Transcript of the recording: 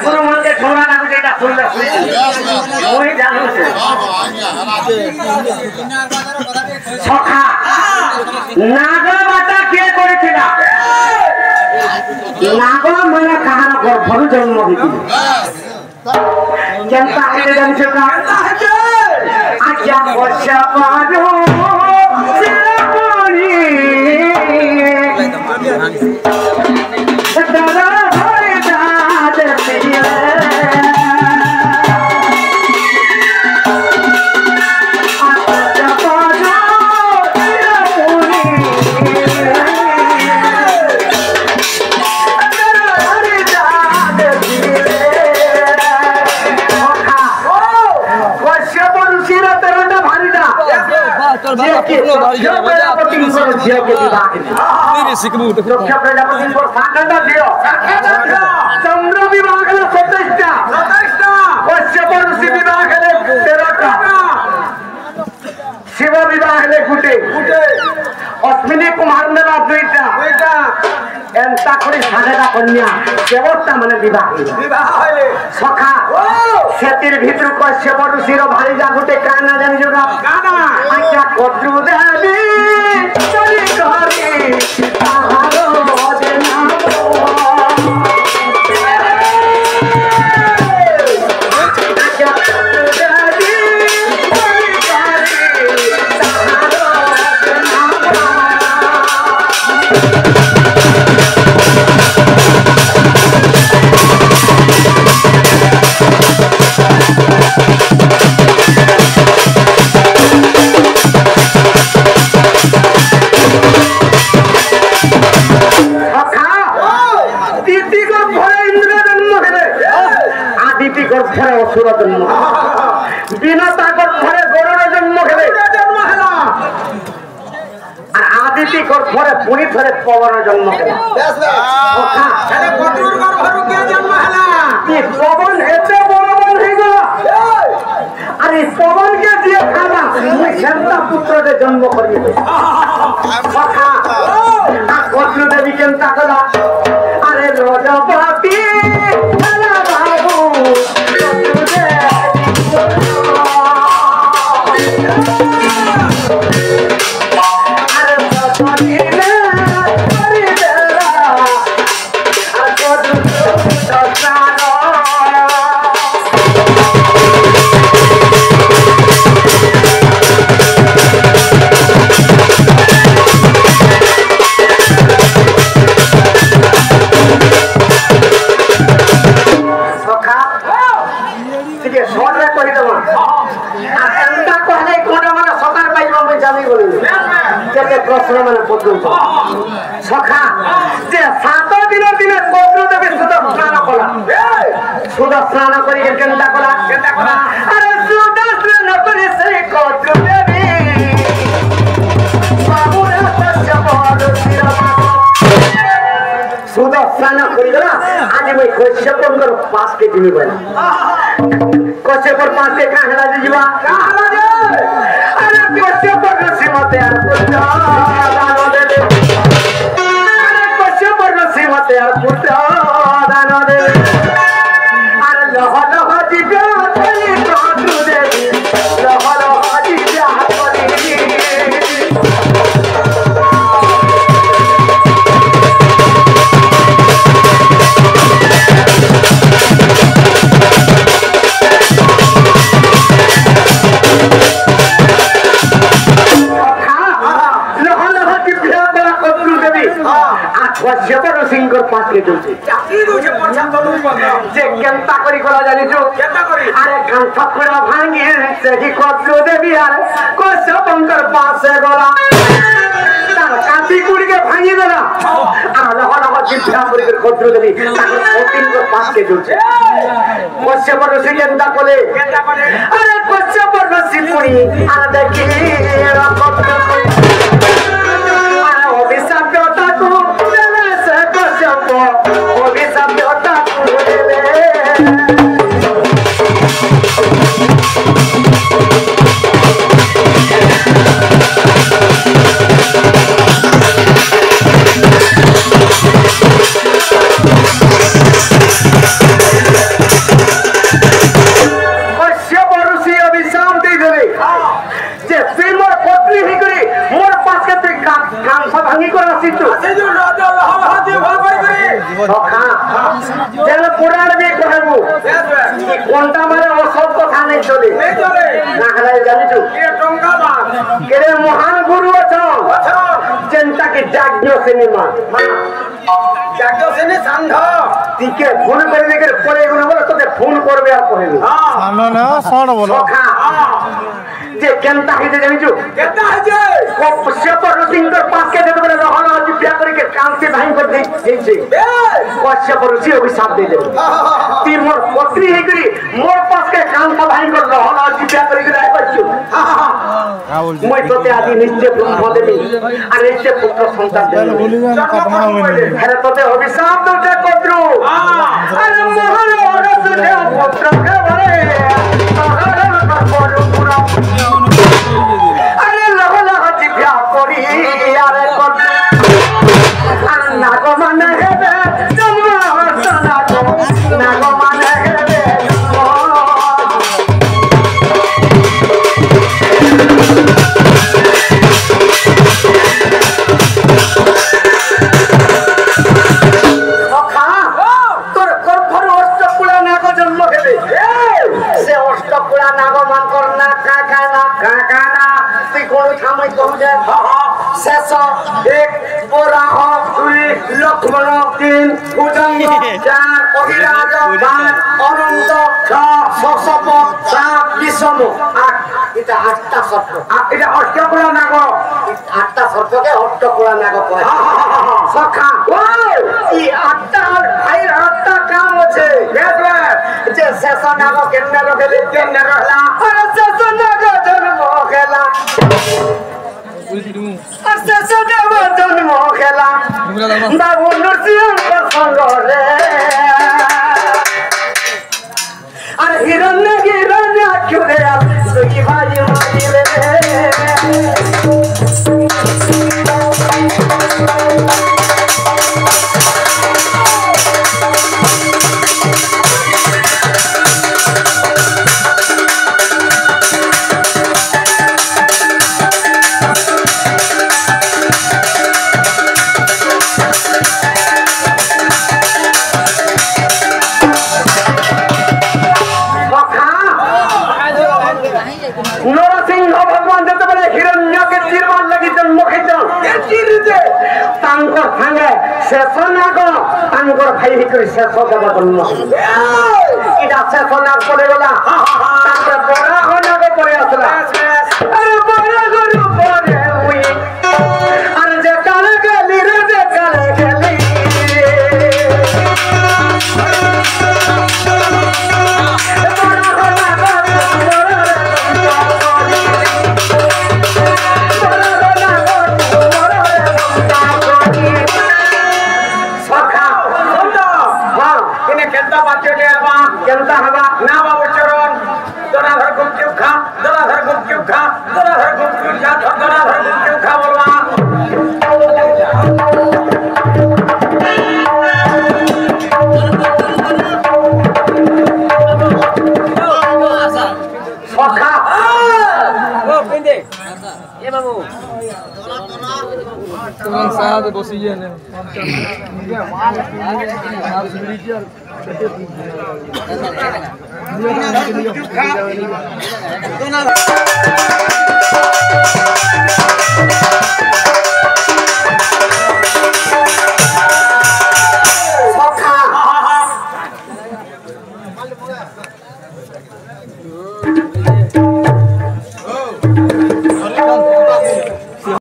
गुरु मन के छोड़ा ना कुछ এটা শুনলে ওই জানুছে সখা নাগর বাটা কে করেছিল নাগর মানে কাহার গর্ভর জন্ম দিছিল কেনতা হইতে জানিছো না আজ্ঞা বর্ষা পারো চিরপরি দাদা হরে দাদ পিলে चंद्र विवाह 13 शिव विवाह गुटे अश्विनी कुमार ने 2टा एंता करी 7टा कन्या देवता माने विवाह सखा सेतिर भितर कश्यप ऋषिर भारी जा गुटे काना जानि जोगा आज्ञा कद्रु देवी चली घरे आहारो देना आज्ञा कद्रु देवी चली घरे आहारो देना असुर जन्म बिनता गर्भरे गरुड़ जन्म आदिति गर्भरे पुणी थे पवन जन्म पवन एते बलवान हो गला अरे पवन के दिए खाना सेंता पुत्र के जन्म करी कद्रु देवी केनता कला अरे रजपति प्रश्न मैंने पचार सखा जे 7 दिन दिन कद्रु देवी सुध स्नान कला सुध स्नान करी केनता कला अरे सुध स्नान करी से कद्रु देवी बाबूरे कश्यप सुध स्नान करी गला आज मैं कश्यपर 5 के जिमी बना कश्यपर 5 के काहला जीवा अरे कश्यपर ऋषि मते यार अरे थपड़ा भांगी से कद्रु देवी कश्यपंकर पास गला काटी कुड़ी के भांगी देला कद्रु देवी पास के जुड़े कश्यप ऋषि केनता कले अरे कश्यप ऋषि पुणी देखी अभिशाप्यता को कश्यप अभिशाप्यता পুরাণ বি কহেবু কোনটা মানে অসৎ কথা নেই চলে না হলে জানিছু কেরে মহান গুরু অছন যেনটাকে যাজ্ঞ সিনেমা যাজ্ঞ সিনে সান্ধ তিকে ফোন করে দেখে পরে এগুলো বলে তোকে ফোন করবে আর কহেবি না না শোন বলো যে কেনটা হইতে জানিছু কেনটা হইছে কশ্যপ ঋষিঙ্কর পাশকে যেতে বলে রহন আজি বিয়া করিকে কান্তি ভাই করে দিয়েছে কশ্যপ ঋষি অভিশাপ দিয়ে দেবে তুই মোর পত্নী হই করি মোর পাশকে কান্তা ভাই করে রহন আজি বিয়া করিকে আই পাচ্ছু মই তোতে আদি নিশ্চয় ব্রহ্ম দেবি আর নিশ্চয় পুত্র সন্তান দেবি আরে তোতে অভিশাপ দউতে কদ্রু আরে মহান অরস দে পুত্র কে বলে আরে লগো লগো জিভা করি আরে কত নাগো মানে হেবে জন্ম নাগো মানে হেবে তোর গর্ভর অষ্টপুরা নাগো জন্ম হেবে সে অষ্টপুরা নাগো মান কর না কাকানা তুই কোন থামাই কমছে শেষ এক বরাহ দুই লক্ষ্মণ তিন ভুজঙ্গ চার অভিরাজ পাঁচ অনন্ত ছশপ সাত বিষম আট এটা আটটা শর্ত এটা অষ্টপুরা নাগ আটটা শর্তকে অষ্টপুরা নাগ কয় সখা ই আটটা ভাইয়ের আটটা কাম আছে যে শেষ নাগ কেমনে রখেলে কেমনে রহলা শেষ নাগ জন্ম খেলা শেষ নাগ জন্ম খেলা বাবু নৃসিংহ সঙ্গ রে আর হিরণ্য চুরে দুই ভাই মারিলে শেষ নাগ তাঙ্কর ভাই ভিতরে শেষ দেবা জন্ম এটা শেষ নাগ পড়ে গলা তারপরে বড় নাগ পড়ে আসলা আরে বড় গরু পড়ে উই আর যে কালে গেলি রে যে কালে গেলি কেনটা হবা না বাবু চরণ দরাধর গুপচুপ খা দরাধর গুপচুপ খা দরাধর গুপচুপ খা দরাধর গুপচুপ খা বলবা সখা ও পিন্দে এ বাবু তোমার সাথে বসি যায় না আর